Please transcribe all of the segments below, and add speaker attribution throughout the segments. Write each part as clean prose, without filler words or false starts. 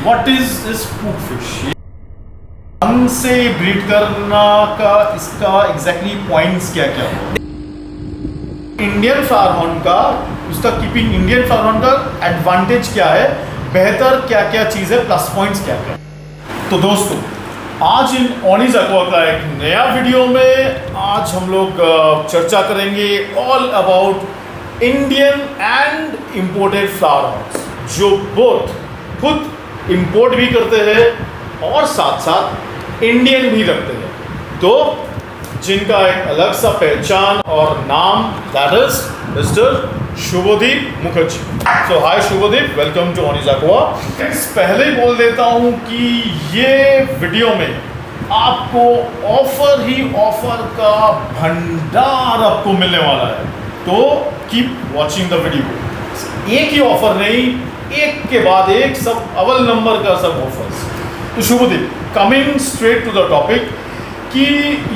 Speaker 1: What is this fruit fish? ढंग से breed करना का इसका एग्जैक्टली पॉइंट्स क्या क्या होगा? इंडियन फ्लावर हॉर्न का, उसका कीपिंग इंडियन फ्लावर हॉर्न का एडवांटेज क्या है, बेहतर क्या क्या चीज़ है, प्लस पॉइंट्स क्या क्या? तो दोस्तों, आज इन ऑनीज एक्वा का एक नया वीडियो में आज हम लोग चर्चा करेंगे all about Indian and imported flower horns, जो बोथ खुद इम्पोर्ट भी करते हैं और साथ साथ इंडियन भी रखते हैं, तो जिनका एक अलग सा पहचान और नाम, that is mister Shubhdeep Mukherjee. So hi Shubhdeep, welcome to Oni's Aqua. पहले ही बोल देता हूं कि ये वीडियो में आपको ऑफर ही ऑफर का भंडार आपको मिलने वाला है, तो कीप वॉचिंग द वीडियो। एक ही ऑफर नहीं, एक के बाद एक, सब अव्वल नंबर का सब ऑफर्स। तो Shubhdeep, coming straight to the topic, कि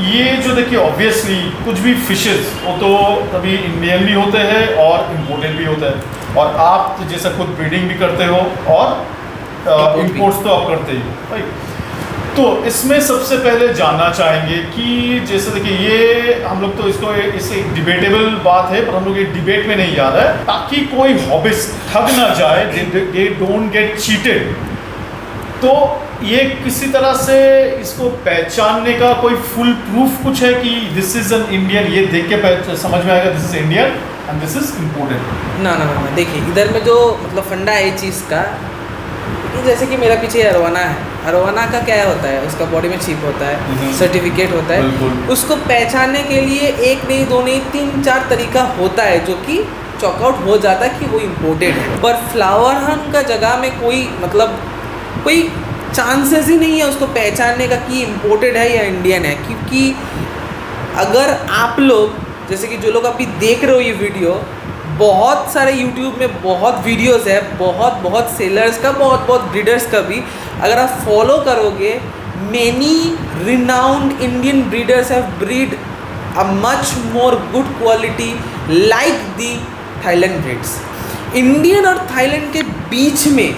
Speaker 1: ये जो देखिए ऑब्वियसली कुछ भी फिशेस वो तो कभी इंडियन भी होते हैं और इम्पोर्टेड भी होते हैं, और आप तो जैसा खुद ब्रीडिंग भी करते हो और इम्पोर्ट्स तो आप करते ही हो भाई। तो इसमें सबसे पहले जानना चाहेंगे कि जैसे देखिए ये हम लोग तो इसको इसे डिबेटेबल बात है, पर हम लोग ये डिबेट में नहीं जा रहा है ताकि कोई हॉबिस्ट ठग ना जाए, दे डोंट गेट चीटेड। तो ये किसी तरह से इसको पहचानने का कोई फुल प्रूफ कुछ है कि दिस इज एन इंडियन, ये देख के समझ में आएगा this is Indian and this is imported?
Speaker 2: ना देखिए, इधर में जो मतलब फंडा है चीज़ का, जैसे कि मेरा पीछे अरवाना है, अरवाना का क्या होता है, उसका बॉडी में चिप होता है, सर्टिफिकेट होता है, उसको पहचानने के लिए एक नहीं दो नहीं 3-4 तरीका होता है जो कि चॉकआउट हो जाता है कि वो इम्पोर्टेड है। पर फ्लावर हॉर्न का जगह में कोई चांसेस ही नहीं है उसको पहचानने का कि इम्पोर्टेड है या इंडियन है, क्योंकि अगर आप लोग जैसे कि जो लोग अभी देख रहे हो ये वीडियो, बहुत सारे यूट्यूब में बहुत वीडियोस है, बहुत सेलर्स का, बहुत ब्रीडर्स का भी, अगर आप फॉलो करोगे, many renowned Indian breeders have breed a much more good quality like the Thailand breeds. Indian और थाईलैंड के बीच में,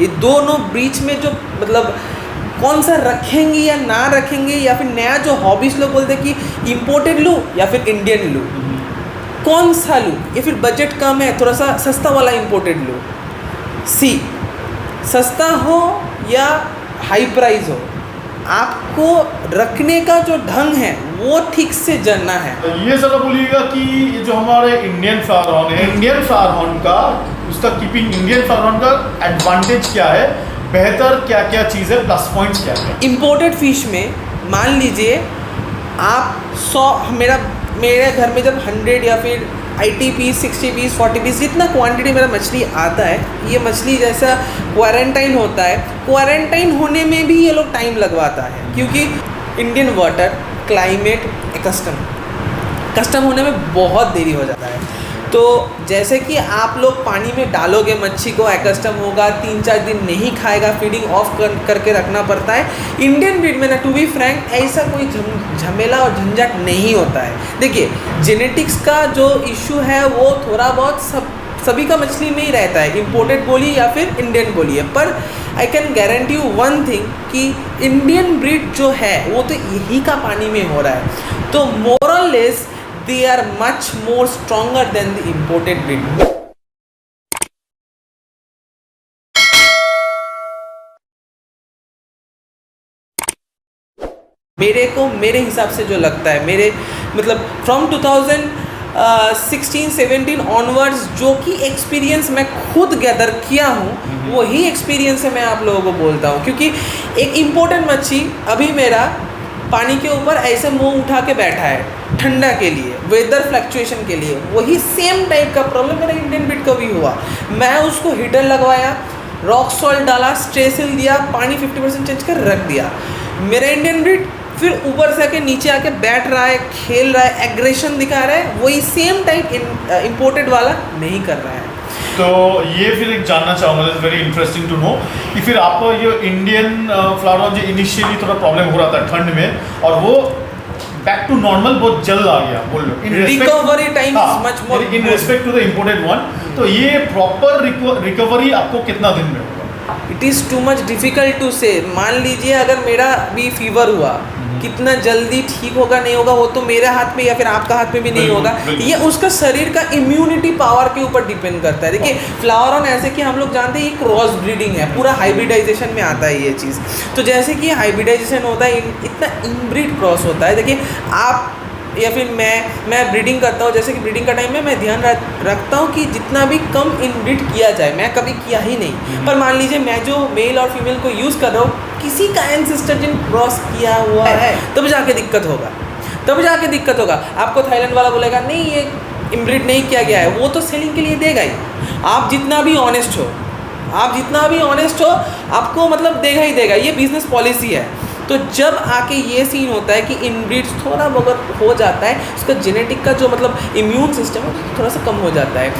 Speaker 2: ये दोनों बीच में जो मतलब कौन सा रखेंगे या ना रखेंगे, या फिर नया जो हॉबीज लोग बोलते हैं कि इम्पोर्टेड लूँ या फिर इंडियन लूँ, कौन सा लूँ, या फिर बजट कम है थोड़ा सा सस्ता वाला इम्पोर्टेड लूँ। सस्ता हो या हाई प्राइस हो, आपको रखने का जो ढंग है वो ठीक से जानना है।
Speaker 1: ये ज़रा बोलिएगा कि ये जो हमारे इंडियन फ्लावर हॉर्न है, इंडियन फ्लावर हॉर्न का, उसका कीपिंग इंडियन फ्लावर हॉर्न का एडवांटेज क्या है, बेहतर क्या क्या चीज़ है, प्लस पॉइंट्स क्या है?
Speaker 2: इम्पोर्टेड फिश में मान लीजिए आप 100, मेरे घर में जब 100 या फिर 80 पीस, 60 पीस, 40 पीस, जितना क्वांटिटी मेरा मछली आता है, ये मछली जैसा क्वारंटाइन होता है, क्वारंटाइन होने में भी ये लोग टाइम लगवाता है, क्योंकि इंडियन वाटर क्लाइमेट कस्टम होने में बहुत देरी हो जाता है। तो जैसे कि आप लोग पानी में डालोगे, मच्छी को एकस्टम होगा, 3-4 दिन नहीं खाएगा, फीडिंग ऑफ करके रखना पड़ता है। इंडियन ब्रीड में ना, टू बी फ्रैंक, ऐसा कोई झमेला और झंझट नहीं होता है। देखिए, जेनेटिक्स का जो इशू है वो थोड़ा बहुत सभी का मछली में ही रहता है, इम्पोर्टेड बोलिए या फिर इंडियन बोलिए, पर I can guarantee you one thing कि इंडियन ब्रीड जो है वो तो यही का पानी में हो रहा है, तो मोर और less they are much more stronger than the imported breed. मेरे हिसाब से जो लगता है, मेरे मतलब फ्रॉम 2016-17 ऑनवर्ड्स जो कि एक्सपीरियंस मैं खुद गैदर किया हूँ, वही एक्सपीरियंस है मैं आप लोगों को बोलता हूँ। क्योंकि एक इम्पोर्टेंट मच्छी अभी मेरा पानी के ऊपर ऐसे मुंह उठा के बैठा है ठंडा के लिए, वेदर फ्लक्चुएशन के लिए, वही सेम टाइप का प्रॉब्लम मेरा इंडियन ब्रीड का भी हुआ। मैं उसको हीटर लगवाया, रॉक सॉल्ट डाला, स्ट्रेसिल दिया, पानी 50% चेंज कर रख दिया। मेरा इंडियन ब्रीड फिर ऊपर से आके नीचे आके बैठ रहा है, खेल रहा है, एग्रेशन दिखा रहा है, वही सेम टाइप इम्पोर्टेड वाला नहीं कर रहा है।
Speaker 1: तो ये फिर एक जानना चाहूँगा, it's very interesting to know कि फिर आपको ये इंडियन फ्लावर जो इनिशियली थोड़ा प्रॉब्लम हो रहा था ठंड में, और वो बैक टू नॉर्मल बहुत जल्द आ गया, बोल लो
Speaker 2: recovery time is much more
Speaker 1: in respect to the imported one. तो ये प्रॉपर रिकवरी आपको कितना दिन में होगा?
Speaker 2: It is too much difficult to say. मान लीजिए अगर मेरा भी फीवर हुआ, कितना जल्दी ठीक होगा नहीं होगा वो तो मेरे हाथ में या फिर आपका हाथ में भी नहीं होगा, ये उसका शरीर का इम्यूनिटी पावर के ऊपर डिपेंड करता है। देखिए फ्लावर ऑन ऐसे कि हम लोग जानते हैं ये क्रॉस ब्रीडिंग है, पूरा हाइब्रिडाइजेशन में आता है ये चीज़। तो जैसे कि हाइब्रिडाइजेशन होता है, इतना इनब्रीड क्रॉस होता है। देखिए आप या फिर मैं ब्रीडिंग करता हूँ, जैसे कि ब्रीडिंग का टाइम में मैं ध्यान रखता हूँ कि जितना भी कम इनब्रीड किया जाए। मैं कभी किया ही नहीं, पर मान लीजिए मैं जो मेल और फीमेल को यूज़ कर रहा हूँ किसी का एंसेस्टर जिन क्रॉस किया हुआ है, तब जाके दिक्कत होगा, तब जाके दिक्कत होगा। आपको थाईलैंड वाला बोलेगा नहीं ये इनब्रीड नहीं किया गया है, वो तो सेलिंग के लिए देगा ही। आप जितना भी ऑनेस्ट हो, आप जितना भी ऑनेस्ट हो, आपको मतलब देगा ही देगा, ये बिजनेस पॉलिसी है। तो जब आके ये सीन होता है कि इनब्रीड थोड़ा बहुत हो जाता है, उसका जेनेटिक का जो मतलब इम्यून सिस्टम है थोड़ा सा कम हो जाता है।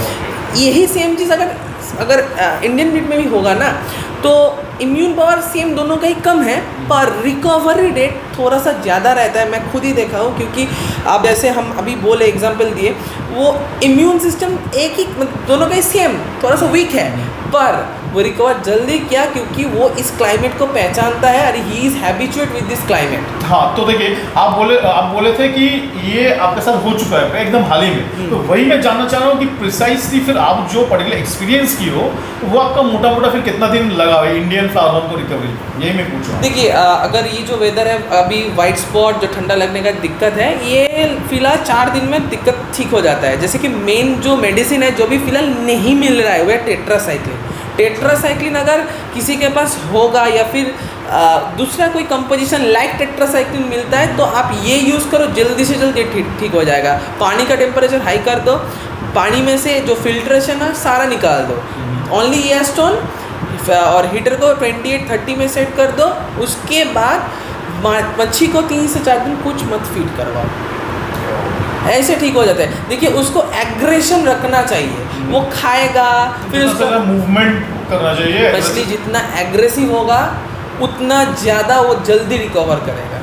Speaker 2: यही सेम चीज़ अगर इंडियन ब्रीड में भी होगा ना, तो इम्यून पावर सेम दोनों का ही कम है, पर रिकवरी रेट थोड़ा सा ज़्यादा रहता है। मैं खुद ही देखा हूँ, क्योंकि आप जैसे हम अभी बोले एग्जांपल दिए, वो इम्यून सिस्टम एक ही दोनों का ही सेम थोड़ा सा वीक है, पर वो रिकवर जल्दी किया क्योंकि वो इस क्लाइमेट को पहचानता है और he is habituated with this climate.
Speaker 1: हाँ, तो देखिए आप बोले थे कि ये आपके साथ हो चुका है एकदम हाल ही में, तो वही मैं जानना चाह रहा हूँ कि प्रिसाइसली फिर आप जो पर्टिकुलर एक्सपीरियंस की हो वो आपका मोटा मोटा फिर कितना दिन लगा है इंडियन फ्लावर हॉर्न को रिकवरी, यही मैं पूछ रहा हूँ।
Speaker 2: देखिए अगर ये जो वेदर है अभी वाइट स्पॉट जो ठंडा लगने का दिक्कत है, ये फिलहाल 4 दिन में दिक्कत ठीक हो जाता है। जैसे कि मेन जो मेडिसिन है जो भी फिलहाल नहीं मिल रहा है वो है टेट्रासाइक्लिन। टेट्रासाइक्लिन अगर किसी के पास होगा या फिर दूसरा कोई कंपोजिशन लाइक टेट्रासाइक्लिन मिलता है तो आप ये यूज़ करो, जल्दी से जल्दी ठीक हो जाएगा। पानी का टेम्परेचर हाई कर दो, पानी में से जो फिल्ट्रेशन है सारा निकाल दो, ओनली एस्टोन और हीटर को 28-30 में सेट कर दो। उसके बाद मच्छी को 3 से 4 दिन कुछ मत फीड करवाओ, ऐसे ठीक हो जाता है। देखिए उसको एग्रेशन रखना चाहिए, वो खाएगा फिर उसको
Speaker 1: मूवमेंट करना चाहिए।
Speaker 2: मछली जितना एग्रेसिव होगा उतना ज़्यादा वो जल्दी रिकवर करेगा।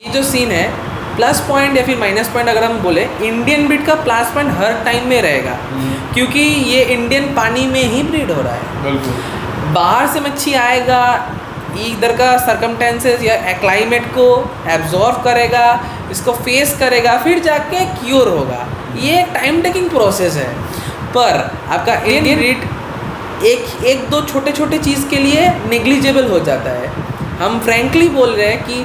Speaker 2: ये जो सीन है प्लस पॉइंट या फिर माइनस पॉइंट अगर हम बोले, इंडियन ब्रीड का प्लस पॉइंट हर टाइम में रहेगा क्योंकि ये इंडियन पानी में ही ब्रीड हो रहा है। बाहर से मच्छी आएगा, इधर का सरकमटेंसेस या क्लाइमेट को एब्जॉर्व करेगा, इसको फेस करेगा, फिर जाके क्योर होगा। ये टाइम टेकिंग प्रोसेस है। पर आपका इंडियन ब्रीड एक दो छोटे छोटे चीज़ के लिए नेग्लिजिबल हो जाता है। हम फ्रैंकली बोल रहे हैं कि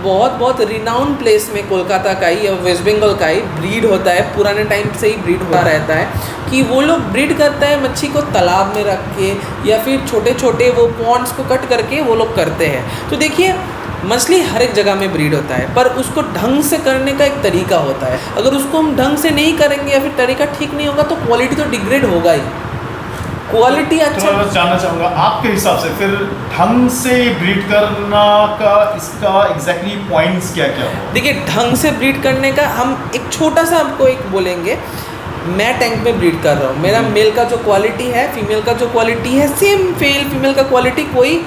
Speaker 2: बहुत रिनाउंड प्लेस में कोलकाता का ही या वेस्ट बंगाल का ही ब्रीड होता है, पुराने टाइम से ही ब्रीड होता रहता है कि वो लोग ब्रीड करते हैं मच्छी को तालाब में रख के या फिर छोटे छोटे वो पॉन्ड्स को कट करके वो लोग करते हैं। तो देखिए मछली हर एक जगह में ब्रीड होता है, पर उसको ढंग से करने का एक तरीका होता है। अगर उसको हम ढंग से नहीं करेंगे या फिर तरीका ठीक नहीं होगा तो क्वालिटी तो डिग्रेड होगा ही। क्वालिटी अच्छा,
Speaker 1: मैं जानना चाहूँगा आपके हिसाब से फिर ढंग से ब्रीड करना का इसका एग्जैक्टली पॉइंट्स क्या क्या हो?
Speaker 2: देखिए ढंग से ब्रीड करने का हम एक छोटा सा आपको एक बोलेंगे। मैं टैंक में ब्रीड कर रहा हूँ, मेरा मेल का जो क्वालिटी है फीमेल का जो क्वालिटी है सेम फीमेल का क्वालिटी कोई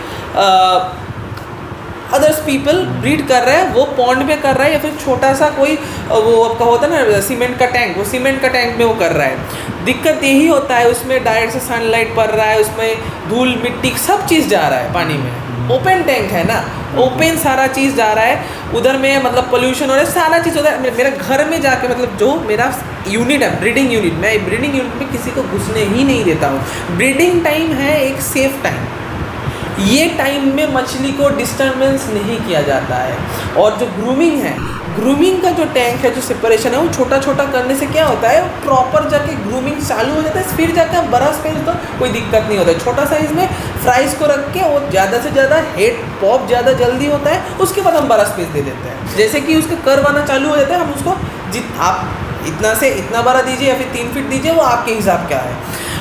Speaker 2: अदर्स पीपल ब्रीड कर रहा है, वो पॉन्ड में कर रहा है या फिर छोटा सा कोई वो आपका होता है ना सीमेंट का टैंक, वो सीमेंट का टैंक में वो कर रहा है। दिक्कत यही होता है उसमें डायरेक्ट से सनलाइट पड़ रहा है, उसमें धूल मिट्टी सब चीज़ जा रहा है पानी में। ओपन टैंक है ना, ओपन सारा चीज़ जा रहा है, उधर में मतलब पोल्यूशन हो रहा है, सारा चीज़ होता है। मेरा घर में जाके मतलब जो मेरा यूनिट है ब्रीडिंग यूनिट, मैं ब्रीडिंग यूनिट में किसी को घुसने ही नहीं देता हूँ। ब्रीडिंग टाइम है एक सेफ टाइम, ये टाइम में मछली को डिस्टर्बेंस नहीं किया जाता है। और जो ग्रूमिंग है, ग्रूमिंग का जो टैंक है जो सेपरेशन है वो छोटा छोटा करने से क्या होता है प्रॉपर जाके ग्रूमिंग चालू हो जाता है, फिर जाकर बड़ा स्पेस तो कोई दिक्कत नहीं होता है। छोटा साइज में फ्राइज को रख के वो ज़्यादा से ज़्यादा हेड पॉप ज़्यादा जल्दी होता है, उसके बाद हम बड़ा स्पेस दे देते हैं। जैसे कि उसका कर्व आना चालू हो जाता है, हम उसको आप इतना से इतना बड़ा दीजिए या फिर 3 फीट दीजिए, वो आपके हिसाब क्या है।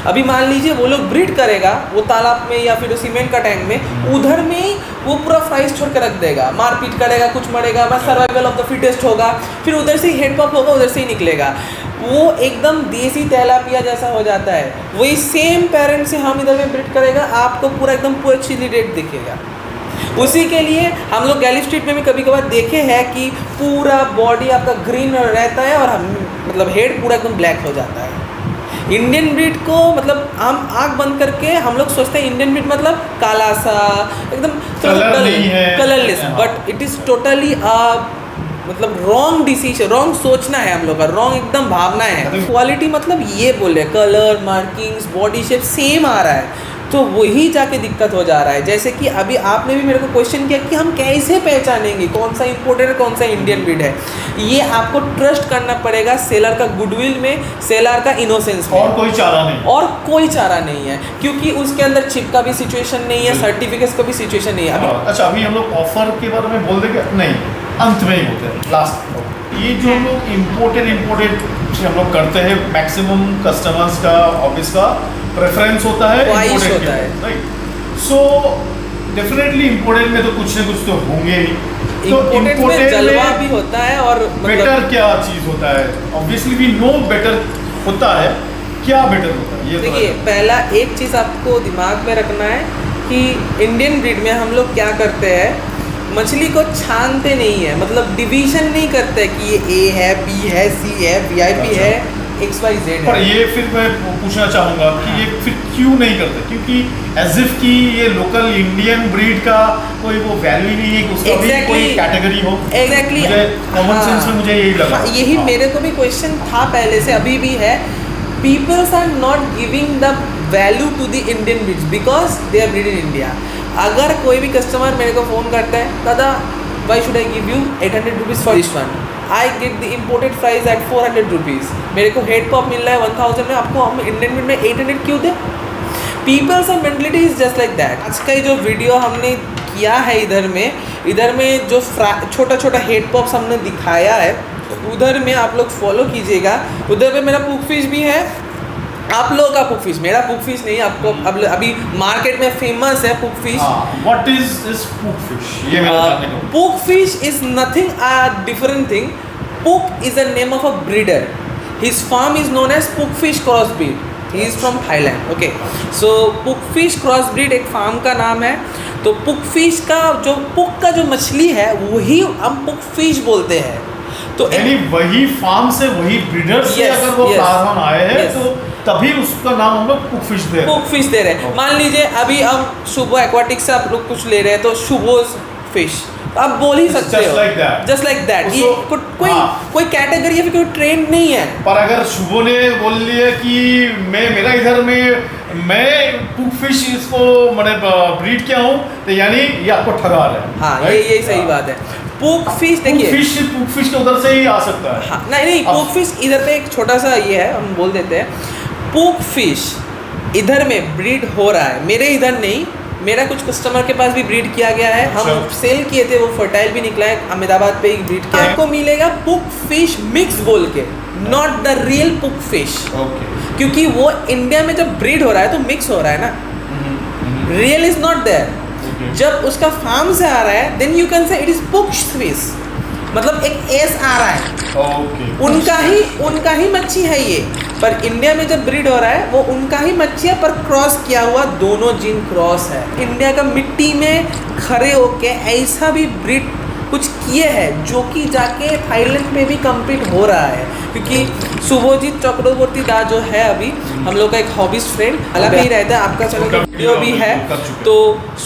Speaker 2: अभी मान लीजिए वो लोग ब्रीड करेगा वो तालाब में या फिर सीमेंट का टैंक में, उधर में ही वो पूरा फ्राइज छोड़ के रख देगा, मारपीट करेगा, कुछ मरेगा, बस सर्वाइवल ऑफ द फिटेस्ट होगा, फिर उधर से ही हेड पॉप होगा, उधर से ही निकलेगा। वो एकदम देसी तेलापिया जैसा हो जाता है। वही सेम पेरेंट से हम इधर में ब्रीड करेगा, आपको पूरा एकदम पूरा चिली रेड दिखेगा। उसी के लिए हम लोग गैली स्ट्रीट में भी कभी कभार देखे हैं कि पूरा बॉडी आपका ग्रीन रहता है और हम मतलब हेड पूरा एकदम ब्लैक हो जाता है। इंडियन ब्रीड को मतलब हम आँख बंद करके हम लोग सोचते हैं इंडियन ब्रीड मतलब काला सा एकदम
Speaker 1: Colour नहीं है।
Speaker 2: कलरलेस,
Speaker 1: हाँ।
Speaker 2: बट इट इज़ टोटली मतलब रॉन्ग डिसीजन, रॉन्ग सोचना है हम लोग का, रॉन्ग एकदम भावना है। क्वालिटी मतलब ये बोले colour markings body shape same आ रहा है तो वही जाके दिक्कत हो जा रहा है। जैसे कि अभी आपने भी मेरे को क्वेश्चन किया कि हम कैसे पहचानेंगे कौन सा इंपोर्टेड है कौन सा इंडियन ब्रीड है। ये आपको ट्रस्ट करना पड़ेगा सेलर का गुडविल में, सेलर का इनोसेंस में,
Speaker 1: और कोई चारा नहीं।
Speaker 2: और कोई चारा नहीं है क्योंकि उसके अंदर चिप का भी सिचुएशन नहीं है, सर्टिफिकेट्स का भी सिचुएशन नहीं है। अभी
Speaker 1: अच्छा, अभी हम लोग ऑफर के बारे में बोल देंगे, नहीं अंत में ही बोलते हैं लास्ट। ये जो हम लोग इम्पोर्टेड हम लोग करते हैं, मैक्सिमम कस्टमर्स का ऑफिस का प्रेफरेंस होता है
Speaker 2: ख्वाहिश
Speaker 1: imported
Speaker 2: होता
Speaker 1: के,
Speaker 2: है।
Speaker 1: राइट। सो डेफिनेटली इम्पोर्टेड में तो कुछ ना कुछ तो होंगे ही। तो
Speaker 2: इंपोर्टेड में जलवा भी होता है और
Speaker 1: बेटर क्या चीज़ होता है, ऑब्वियसली वी नो बेटर होता है, क्या बेटर होता है ये
Speaker 2: देखिए पहला एक चीज़ आपको दिमाग में रखना है कि इंडियन ब्रीड में हम लोग क्या करते हैं, मछली को छानते नहीं है, मतलब डिवीजन नहीं करते कि ये ए है बी है सी है वीआईपी है XYZ है।
Speaker 1: पर ये फिर मैं पूछना चाहूँगा कि ये फिर क्यों नहीं करते, क्योंकि एज इफ कि ये लोकल इंडियन ब्रीड का कोई वो वैल्यू ही नहीं है कि उसका भी कोई कैटेगरी हो।
Speaker 2: एग्जैक्टली
Speaker 1: कॉमन सेंस में मुझे यही लगा।
Speaker 2: यही मेरे को भी क्वेश्चन था पहले से, अभी भी है। Peoples are not giving the value to the Indian breeds because they are breed in India. अगर कोई भी कस्टमर मेरे को फ़ोन करता है, दादा why should I give you 800 rupees for this one, I get the imported price at 400 rupees, मेरे को हेड पॉप मिल रहा है 1000 में, आपको हम इंडियन ब्रीड में 800 क्यों दें? पीपल्स और mentality is just like that. आज का जो वीडियो हमने किया है इधर में जो छोटा छोटा हेड पॉप्स हमने दिखाया है, उधर में आप लोग फॉलो कीजिएगा। उधर पे मेरा पुक फिश भी है, आप लोगों का पुक फिश, मेरा पुक फिश नहीं। आपको अब अभी मार्केट में फेमस है Puk fish.
Speaker 1: What is this Puk fish? ये मेरा जानने को।
Speaker 2: Puk fish is nothing different thing. Puk is the name of a breeder, his farm is known as Puk fish cross breed, he is from Thailand. Okay, so Puk fish cross breed एक farm का नाम है। तो पुक fish का जो पुक का जो मछली है वही हम पुक फिश बोलते हैं। तो
Speaker 1: यानी वही फार्म से वही ब्रीडर से अगर वो फार्म आए हैं तो तभी उसका नाम हम लोग पुक फिश दे रहे हैं।
Speaker 2: पुक फिश दे रहे हैं। मान लीजिए अभी हम शुभो एक्वाटिक से आप लोग कुछ ले रहे हैं तो शुभोज फिश आप बोल ही सकते हो, जस्ट लाइक दैट। ये कोई कैटेगरी या फिर कोई ट्रेंड नहीं है।
Speaker 1: पर अगर शुभो ने बोल लिया कि मेरा इधर में मैं पुक फिश इसको मैंने ब्रीड किया हूँ, तो यानी ये आपको ठगा रहा है।
Speaker 2: हाँ, ये सही बात है। पुक फिश देखिए,
Speaker 1: पुक फिश तो उधर से ही आ सकता है।
Speaker 2: हाँ, नहीं पुक फिश इधर पे एक छोटा सा ये है, हम बोल देते हैं पुक फिश इधर में ब्रीड हो रहा है, मेरे इधर नहीं। मेरा कुछ कस्टमर के पास भी ब्रीड किया गया है, हम सेल किए थे, वो फर्टाइल भी निकला है, अहमदाबाद पे ही ब्रीड किया है। आपको मिलेगा पुक फिश मिक्स बोल के, नॉट द रियल पुक फिश। क्योंकि वो इंडिया में जब ब्रीड हो रहा है तो मिक्स हो रहा है ना, रियल इज नॉट देयर। जब उसका फार्म से आ रहा है then you can say it is puck fish, मतलब एक एस आ रहा है। उनका ही मच्छी है ये, पर इंडिया में जब ब्रीड हो रहा है वो उनका ही मच्छी है पर क्रॉस किया हुआ, दोनों जीन क्रॉस है। इंडिया का मिट्टी में खड़े होके ऐसा भी ब्रीड कुछ किए हैं जो कि जाके थाईलैंड में भी कम्पीट हो रहा है। क्योंकि शुभोजीत चक्रवर्ती दा जो है अभी हम लोग का एक हॉबीज फ्रेंड अलग ही रहता है, आपका चैनल का वीडियो भी है। तो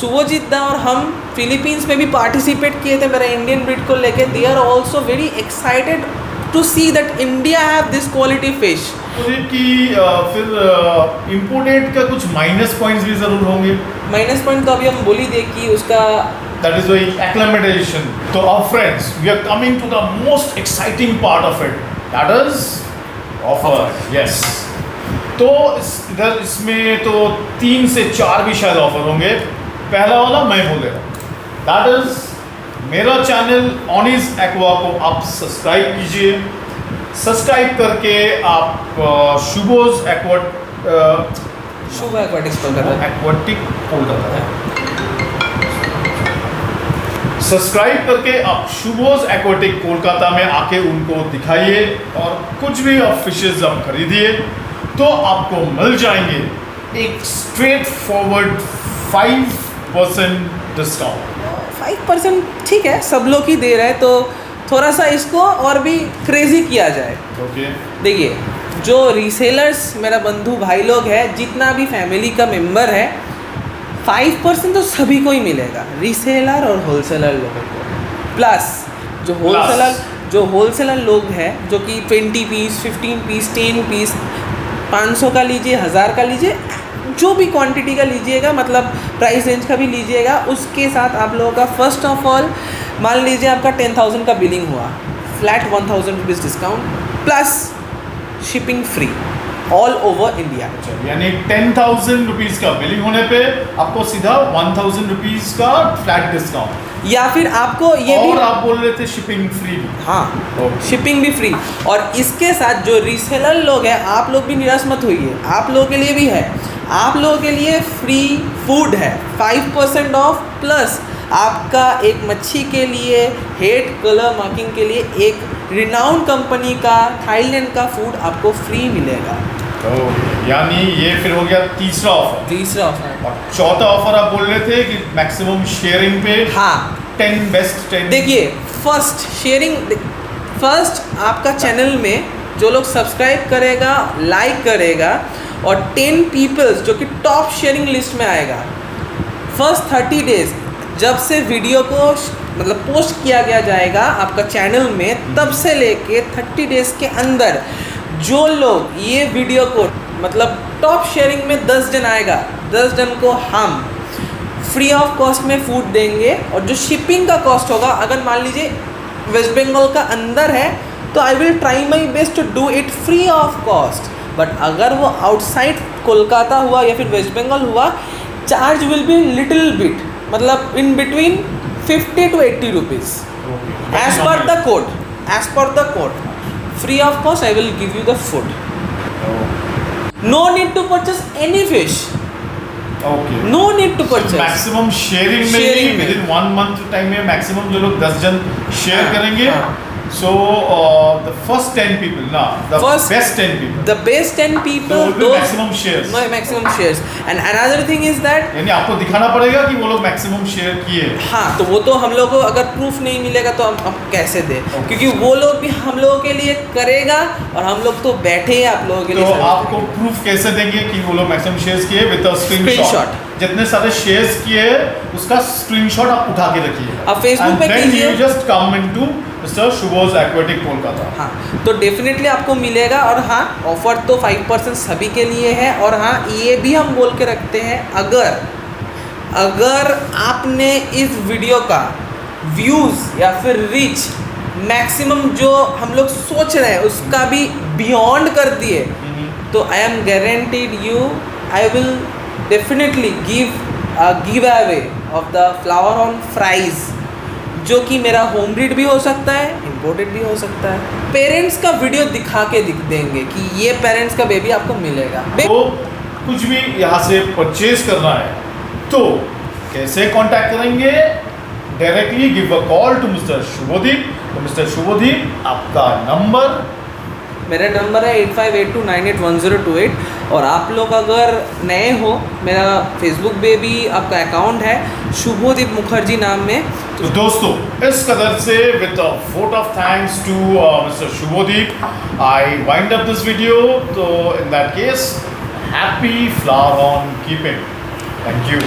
Speaker 2: शुभोजीत दा और हम फिलीपींस में भी पार्टिसिपेट किए थे मेरा इंडियन ब्रीड को लेके। They are also very excited to see that India have this quality fish.
Speaker 1: कि फिर इम्पोर्टेड का कुछ माइनस पॉइंट्स भी जरूर होंगे।
Speaker 2: माइनस पॉइंट तो अभी हम बोल ही दे कि उसका
Speaker 1: that is why acclimatization. So our friends, we are coming to the most exciting part of it, that is offer. Yes. तो इधर इसमें तो 3 से 4 भी शायद ऑफर होंगे। पहला वाला मैं बोल रहा हूँ, that is मेरा चैनल ऑनिज एक्वा को आप सब्सक्राइब कीजिए। सब्सक्राइब करके आप शुभोज
Speaker 2: शुभ एक्वाटिक्स कोलकाता
Speaker 1: सब्सक्राइब करके आप शुभोज एक्वाटिक कोलकाता में आके उनको दिखाइए और कुछ भी आप फिशेज आप खरीदिए तो आपको मिल जाएंगे एक स्ट्रेट फॉरवर्ड 5% डिस्काउंट।
Speaker 2: 5% ठीक है, सब लोग ही दे रहे हैं तो थोड़ा सा इसको और भी क्रेजी किया जाए।
Speaker 1: ओके,
Speaker 2: देखिए जो रीसेलर्स मेरा बंधु भाई लोग है, जितना भी फैमिली का मेंबर है, 5% तो सभी को ही मिलेगा, रीसेलर और होलसेलर लोगों को। प्लस जो होलसेलर लोग हैं, जो कि 20 पीस, 15 पीस, 10 पीस, 500 का लीजिए, 1000 का लीजिए, जो भी क्वांटिटी का लीजिएगा, मतलब प्राइस रेंज का भी लीजिएगा, उसके साथ आप लोगों का फर्स्ट ऑफ ऑल मान लीजिए आपका 10,000 का बिलिंग हुआ, flat 1,000 rupees discount plus shipping free all over India.
Speaker 1: यानी 10,000 रुपीज़ का बिलिंग होने पे आपको सीधा 1,000 रुपीज़ का फ्लैट डिस्काउंट,
Speaker 2: या फिर आपको ये
Speaker 1: और
Speaker 2: भी,
Speaker 1: आप बोल रहे थे शिपिंग फ्री।
Speaker 2: हाँ, शिपिंग भी फ्री। और इसके साथ जो रीसेलर लोग हैं, आप लोग भी निराश मत होइए, आप लोगों के लिए भी है, आप लोगों के लिए फ्री फूड है, 5% ऑफ, प्लस आपका एक मच्छी के लिए हेड कलर मार्किंग के लिए एक रिनाउंड कंपनी का थाईलैंड का फूड आपको फ्री मिलेगा।
Speaker 1: यानी ये फिर हो गया तीसरा ऑफर। और चौथा ऑफर आप बोल रहे थे कि मैक्सिमम शेयरिंग पे,
Speaker 2: हाँ,
Speaker 1: 10 बेस्ट 10।
Speaker 2: देखिए, फर्स्ट आपका चैनल में जो लोग सब्सक्राइब करेगा, लाइक करेगा, और 10 पीपल्स जो कि टॉप शेयरिंग लिस्ट में आएगा, फर्स्ट 30 डेज जब से वीडियो को मतलब पोस्ट किया गया जाएगा आपका चैनल में, तब से लेके 30 डेज के अंदर जो लोग ये वीडियो को मतलब टॉप शेयरिंग में 10 जन आएगा, 10 जन को हम फ्री ऑफ कॉस्ट में फूड देंगे। और जो शिपिंग का कॉस्ट होगा, अगर मान लीजिए वेस्ट बंगाल का अंदर है, तो I will try my best to do it free of cost. But अगर वो आउटसाइड कोलकाता हुआ या फिर वेस्ट बंगाल हुआ, charge will be little bit, मतलब in between 50 to 80 rupees as per the code, free of cost I will give you the food. No need to purchase any fish.
Speaker 1: Okay.
Speaker 2: No need to purchase.
Speaker 1: Maximum sharing में ही within 1 month time में maximum जो लोग 10 जन share करेंगे, so the first 10 people, best 10 people.
Speaker 2: The best 10 people.
Speaker 1: So those maximum shares.
Speaker 2: No, maximum shares. And another thing is that.
Speaker 1: यानी आपको दिखाना पड़ेगा कि वो लोग मैक्सिमम शेयर किए।
Speaker 2: हाँ, तो वो तो हम लोग को अगर प्रूफ नहीं मिलेगा तो हम कैसे दें? क्योंकि वो लोग भी हम लोगों के लिए करेगा, और हम लोग तो बैठे हैं आप लोगों के लिए।
Speaker 1: तो आपको प्रूफ कैसे देंगे कि वो लोग मैक्सिमम शेयर्स किए? With a screenshot. जितने सारे शेयर्स किए उसका स्क्रीनशॉट आप उठा के रखिए।
Speaker 2: अब फेसबुक पे कीजिए।
Speaker 1: You just come into Mr. Shubho's Aquatic Kolkata.
Speaker 2: हाँ, तो डेफिनेटली आपको मिलेगा। और हाँ, ऑफर तो 5% सभी के लिए है। और हाँ, ये भी हम बोल के रखते हैं, अगर आपने इस वीडियो का व्यूज़ या फिर रीच मैक्सिमम जो हम लोग सोच रहे हैं उसका भी बियॉन्ड कर दिए, तो I am guaranteed you I will definitely give away of the flower on fries, जो कि मेरा होम ब्रीड भी हो सकता है, इम्पोर्टेड भी हो सकता है। पेरेंट्स का वीडियो दिखा के दिख देंगे कि ये पेरेंट्स का बेबी आपको मिलेगा।
Speaker 1: तो कुछ भी यहाँ से परचेज करना है तो कैसे कांटेक्ट करेंगे? Directly give a call to mister Shubhdeep. तो मिस्टर शुभदीप, आपका नंबर?
Speaker 2: मेरा नंबर है 8582981028। और आप लोग अगर नए हो, मेरा फेसबुक पे भी आपका अकाउंट है शुभदीप मुखर्जी नाम में।
Speaker 1: तो दोस्तों, इस कदर से with a vote of thanks to mister Shubhdeep I wind up this video. तो in that case, happy flowerhorn keeping. Thank you.